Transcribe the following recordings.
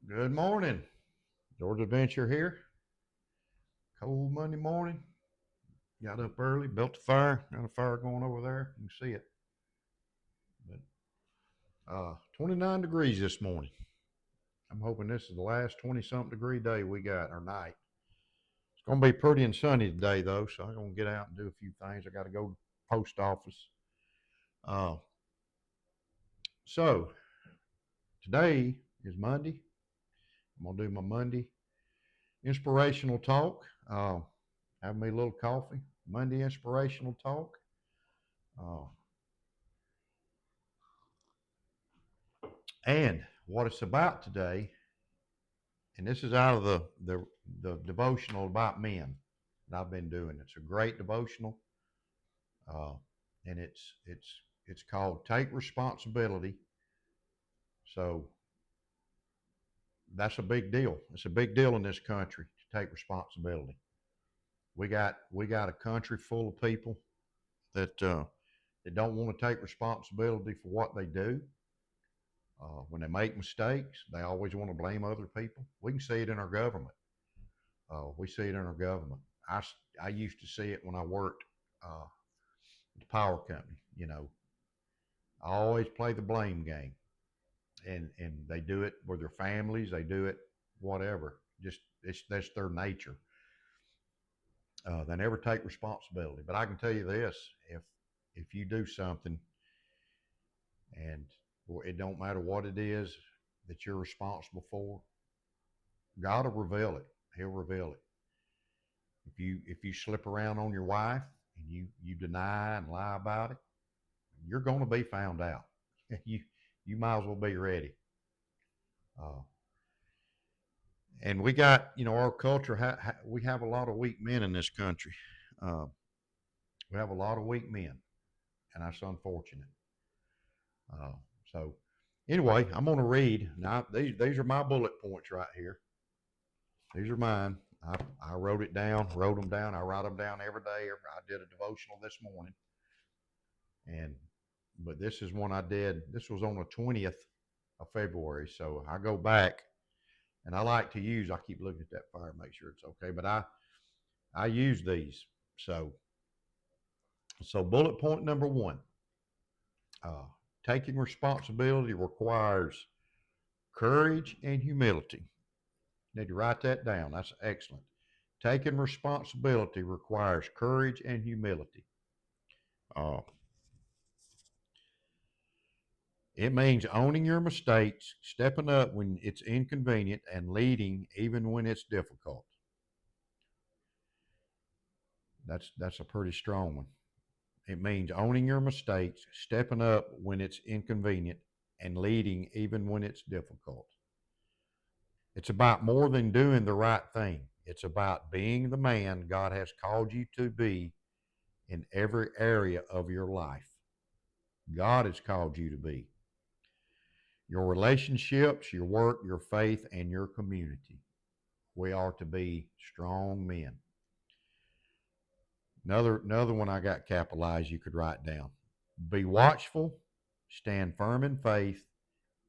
Good morning. George Adventure here. Cold Monday morning. Got up early, built a fire. Got a fire going over there. You can see it. But 29 degrees this morning. I'm hoping this is the last 20 something degree day we got, or night. It's going to be pretty and sunny today, though, so I'm going to get out and do a few things. I got to go to the post office. Uh, so, today is Monday. I'm going to do my Monday inspirational talk. Have me a little coffee. Monday inspirational talk. Uh, and what it's about today, and this is out of the devotional about men that I've been doing. It's a great devotional, uh, and it's called "Take Responsibility." So that's a big deal. It's a big deal in this country to take responsibility. We got a country full of people that don't want to take responsibility for what they do. When they make mistakes, they always want to blame other people. We can see it in our government. We see it in our government. I used to see it when I worked at the power company. I always play the blame game, and they do it with their families. They do it whatever. Just that's their nature. They never take responsibility. But I can tell you this: if you do something, and it don't matter what it is that you're responsible for, God will reveal it. He'll reveal it. If you slip around on your wife and you deny and lie about it, you're going to be found out. You might as well be ready. Uh, and we got our culture. We have a lot of weak men in this country. Uh, we have a lot of weak men, and that's unfortunate. Uh, so anyway, I'm going to read now. These are my bullet points right here. These are mine. I wrote it down, wrote them down. I write them down every day. I did a devotional this morning, and but this is one I did. This was on the 20th of February. So I go back, and I like to use. I keep looking at that fire, make sure it's okay. But I use these. So bullet point number one: uh, taking responsibility requires courage and humility. You need to write that down. That's excellent. Taking responsibility requires courage and humility. Uh, it means owning your mistakes, stepping up when it's inconvenient, and leading even when it's difficult. That's a pretty strong one. It means owning your mistakes, stepping up when it's inconvenient, and leading even when it's difficult. It's about more than doing the right thing. It's about being the man God has called you to be in every area of your life. God has called you to be. Your relationships, your work, your faith, and your community. We are to be strong men. Another one I got capitalized you could write down. Be watchful, stand firm in faith,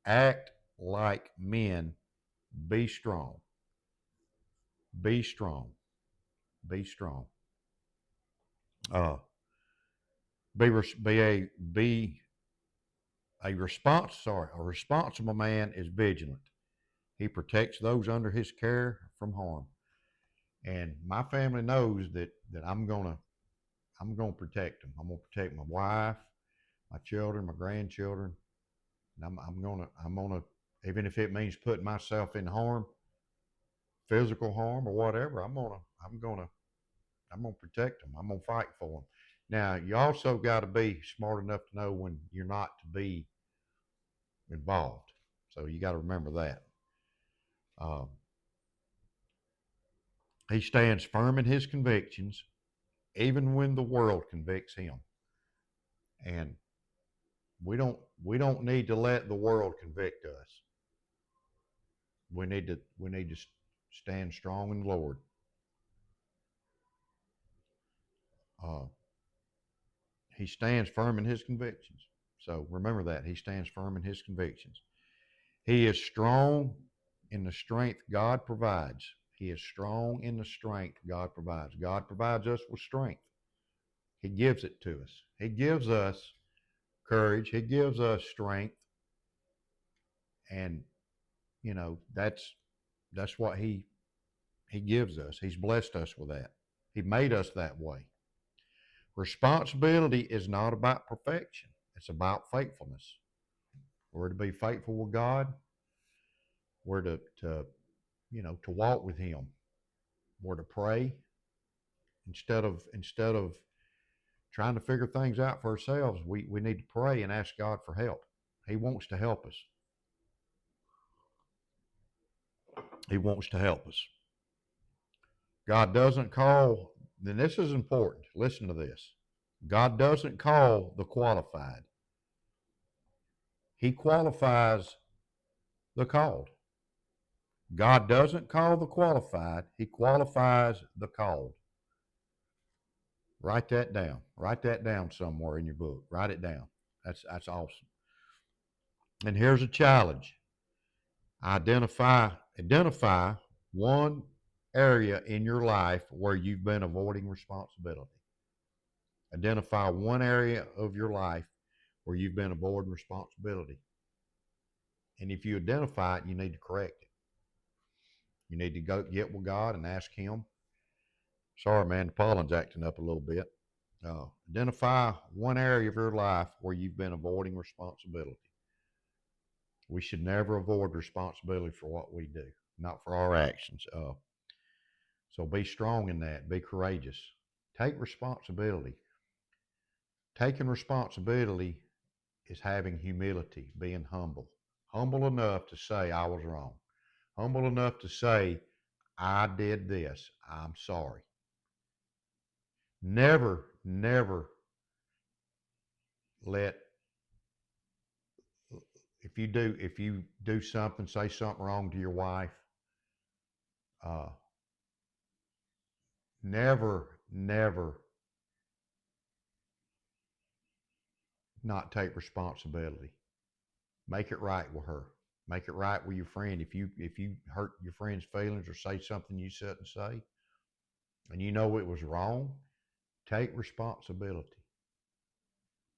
act like men, be strong. Be strong. Be strong. Uh, be a responsible man is vigilant. He protects those under his care from harm. And my family knows that I'm gonna protect them. I'm gonna protect my wife, my children, my grandchildren, and I'm gonna even if it means putting myself in harm, physical harm or whatever. I'm gonna protect them. I'm gonna fight for them. Now you also got to be smart enough to know when you're not to be involved. So you got to remember that. Um, he stands firm in his convictions, even when the world convicts him. And we don't need to let the world convict us. We need to stand strong in the Lord. Uh, he stands firm in his convictions. So remember that he stands firm in his convictions. He is strong in the strength God provides. He is strong in the strength God provides. God provides us with strength. He gives it to us. He gives us courage. He gives us strength. And, that's what he gives us. He's blessed us with that. He made us that way. Responsibility is not about perfection. It's about faithfulness. We're to be faithful with God. We're to walk with Him. We're to pray instead of trying to figure things out for ourselves. We need to pray and ask God for help. He wants to help us. He wants to help us. God doesn't call, and this is important. Listen to this. God doesn't call the qualified. He qualifies the called. God doesn't call the qualified. He qualifies the called. Write that down. Write that down somewhere in your book. Write it down. That's awesome. And here's a challenge. Identify one area in your life where you've been avoiding responsibility. Identify one area of your life where you've been avoiding responsibility. And if you identify it, you need to correct it. You need to go get with God and ask Him. Sorry, man, the pollen's acting up a little bit. Identify one area of your life where you've been avoiding responsibility. We should never avoid responsibility for what we do, not for our actions. So be strong in that. Be courageous. Take responsibility. Taking responsibility is having humility, being humble. Humble enough to say, I was wrong. Humble enough to say, I did this. I'm sorry. Never let, if you do something, say something wrong to your wife, never not take responsibility. Make it right with her. Make it right with your friend. If you hurt your friend's feelings or say something you shouldn't say, and you know it was wrong, take responsibility.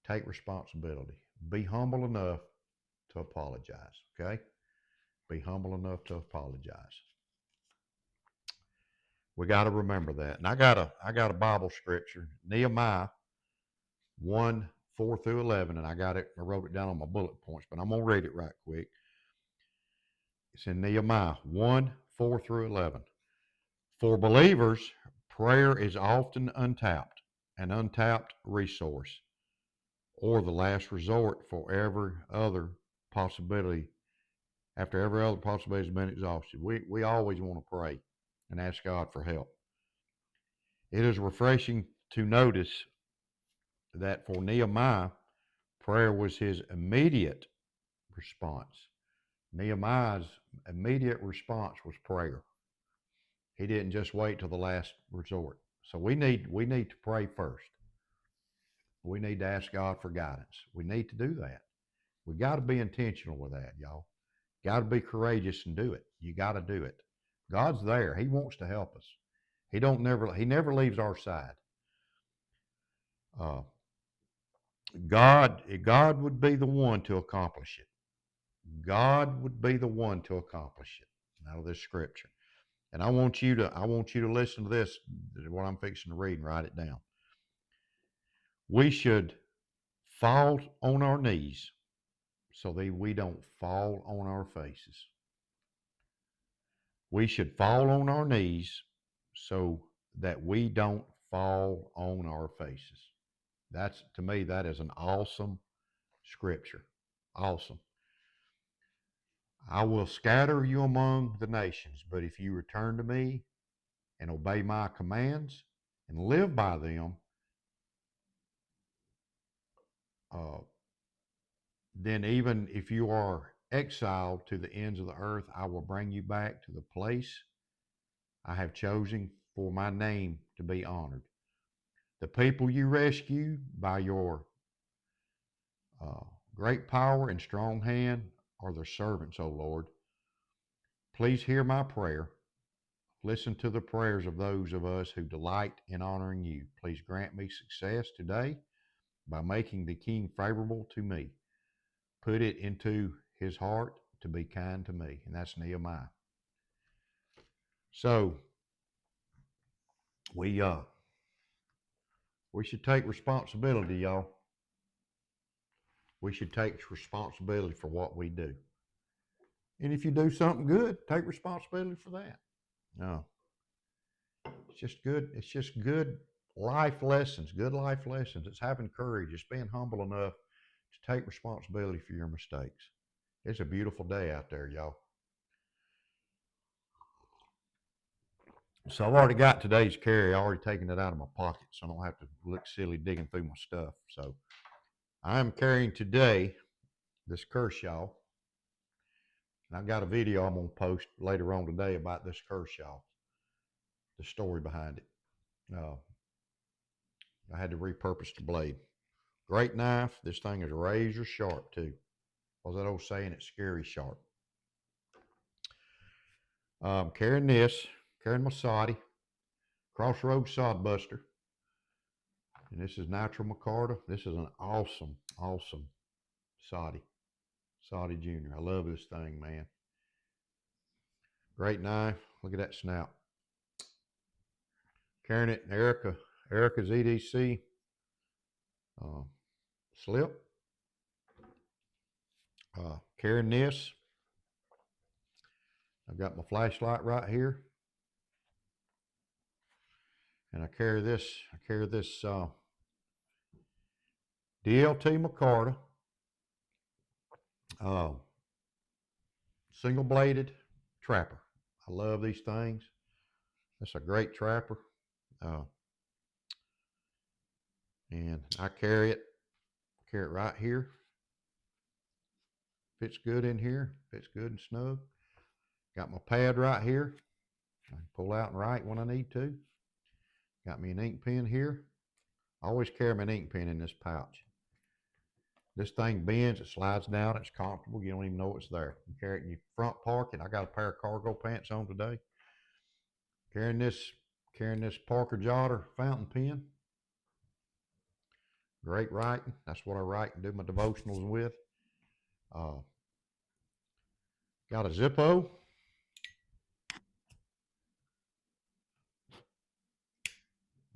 Take responsibility. Be humble enough to apologize. Okay? Be humble enough to apologize. We got to remember that. And I got a Bible scripture, Nehemiah 1:4-11, and I wrote it down on my bullet points, but I'm gonna read it right quick. It's in Nehemiah 1:4-11. For believers, prayer is often an untapped resource, or the last resort for every other possibility. After every other possibility has been exhausted, we always want to pray and ask God for help. It is refreshing to notice that for Nehemiah, prayer was his immediate response. Nehemiah's immediate response was prayer. He didn't just wait till the last resort. So we need to pray first. We need to ask God for guidance. We need to do that. We got to be intentional with that, y'all. Got to be courageous and do it. You got to do it. God's there. He wants to help us. He never leaves our side. God would be the one to accomplish it. God would be the one to accomplish it. Out of this scripture. And I want you to listen to this, what I'm fixing to read, and write it down. We should fall on our knees so that we don't fall on our faces. We should fall on our knees so that we don't fall on our faces. To me, that is an awesome scripture. Awesome. I will scatter you among the nations, but if you return to me and obey my commands and live by them, then even if you are exiled to the ends of the earth, I will bring you back to the place I have chosen for my name to be honored. The people you rescue by your great power and strong hand are their servants, O Lord. Please hear my prayer. Listen to the prayers of those of us who delight in honoring you. Please grant me success today by making the king favorable to me. Put it into his heart to be kind to me. And that's Nehemiah. So we should take responsibility, y'all. We should take responsibility for what we do. And if you do something good, take responsibility for that. No. It's just good. It's just good life lessons, good life lessons. It's having courage. It's being humble enough to take responsibility for your mistakes. It's a beautiful day out there, y'all. So I've already got today's carry. I've already taken it out of my pocket, so I don't have to look silly digging through my stuff. So I am carrying today this curse, y'all. And I've got a video I'm going to post later on today about this curse, y'all. The story behind it. I had to repurpose the blade. Great knife. This thing is razor sharp too. What's that old saying? It's scary sharp. Carrying my soddy, Crossroads Sod Buster. And this is natural micarta. This is an awesome, awesome soddy Junior. I love this thing, man. Great knife. Look at that snout. Carrying it, Erica's EDC slip. Carrying this. I've got my flashlight right here. And I carry this DLT micarta. Single bladed trapper. I love these things. That's a great trapper. And I carry it right here. Fits good in here. Fits good and snug. Got my pad right here. I can pull out and write when I need to. Got me an ink pen here. I always carry my ink pen in this pouch. This thing bends, it slides down, it's comfortable. You don't even know it's there. You carry it in your front pocket. I got a pair of cargo pants on today. Carrying this Parker Jotter fountain pen. Great writing. That's what I write and do my devotionals with. Got a Zippo.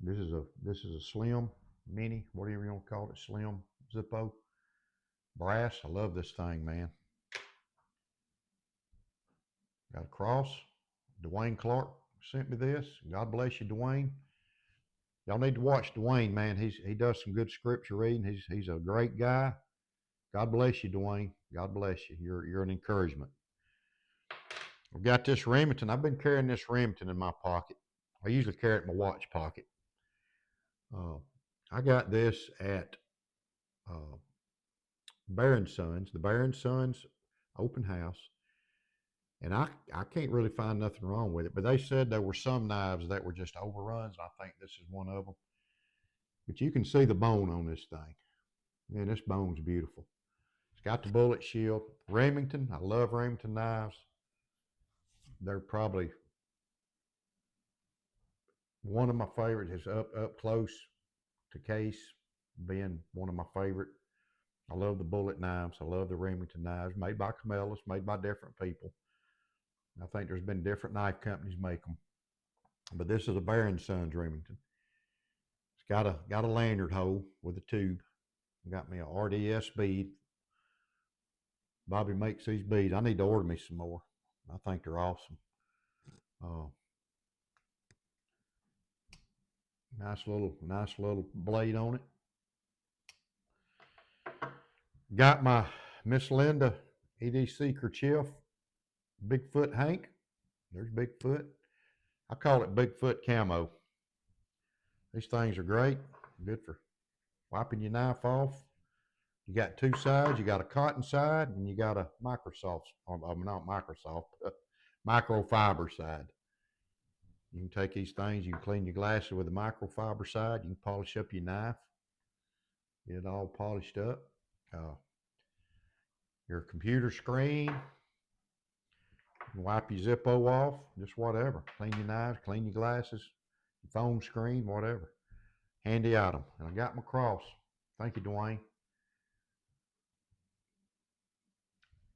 This is a slim mini, whatever you want to call it, slim Zippo. Brass. I love this thing, man. Got a cross. Dwayne Clark sent me this. God bless you, Dwayne. Y'all need to watch Dwayne, man. He does some good scripture reading. He's a great guy. God bless you, Dwayne. God bless you. You're an encouragement. I've got this Remington. I've been carrying this Remington in my pocket. I usually carry it in my watch pocket. I got this at Bear & Sons, the Bear & Sons open house. And I can't really find nothing wrong with it, but they said there were some knives that were just overruns. I think this is one of them. But you can see the bone on this thing. Man, this bone's beautiful. It's got the bullet shield. Remington, I love Remington knives. They're probably one of my favorites. Is up close to case being one of my favorite. I love the bullet knives. I love the Remington knives, made by Cabela's, made by different people. I think there's been different knife companies make them, but this is a Bear & Sons Remington. It's got a lanyard hole with a tube. Got me a RDS bead. Bobby makes these beads. I need to order me some more. I think they're awesome. Nice little blade on it. Got my Miss Linda EDC kerchief. Bigfoot Hank. There's Bigfoot. I call it Bigfoot camo. These things are great. Good for wiping your knife off. You got two sides. You got a cotton side and you got a microfiber side. You can take these things, you can clean your glasses with a microfiber side. You can polish up your knife. Get it all polished up. Your computer screen. Wipe your Zippo off, just whatever. Clean your knives, clean your glasses, your phone screen, whatever. Handy item. And I got my cross. Thank you, Dwayne.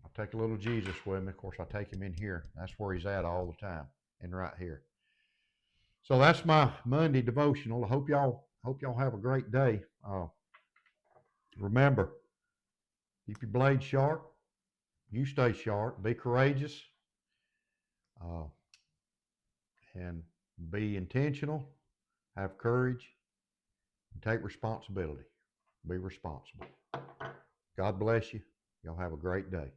I'll take a little Jesus with me. Of course, I take him in here. That's where he's at all the time, and right here. So that's my Monday devotional. I hope y'all have a great day. Remember, keep your blade sharp. You stay sharp. Be courageous, uh, and be intentional. Have courage, and take responsibility. Be responsible. God bless you. Y'all have a great day.